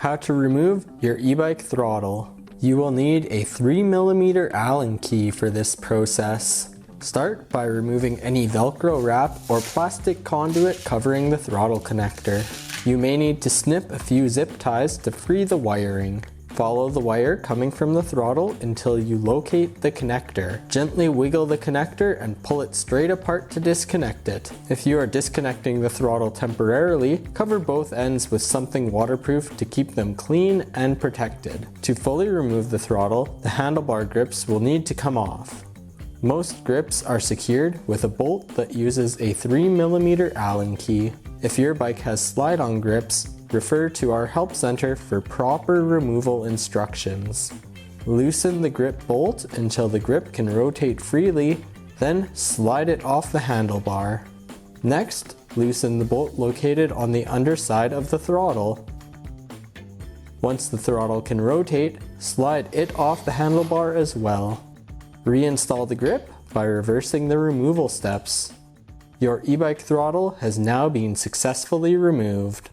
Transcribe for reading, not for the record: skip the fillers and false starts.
How to remove your e-bike throttle. You will need a 3mm Allen key for this process. Start by removing any Velcro wrap or plastic conduit covering the throttle connector. You may need to snip a few zip ties to free the wiring. Follow the wire coming from the throttle until you locate the connector. Gently wiggle the connector and pull it straight apart to disconnect it. If you are disconnecting the throttle temporarily, cover both ends with something waterproof to keep them clean and protected. To fully remove the throttle, the handlebar grips will need to come off. Most grips are secured with a bolt that uses a 3mm Allen key. If your bike has slide-on grips, refer to our help center for proper removal instructions. Loosen the grip bolt until the grip can rotate freely, then slide it off the handlebar. Next, loosen the bolt located on the underside of the throttle. Once the throttle can rotate, slide it off the handlebar as well. Reinstall the grip by reversing the removal steps. Your e-bike throttle has now been successfully removed.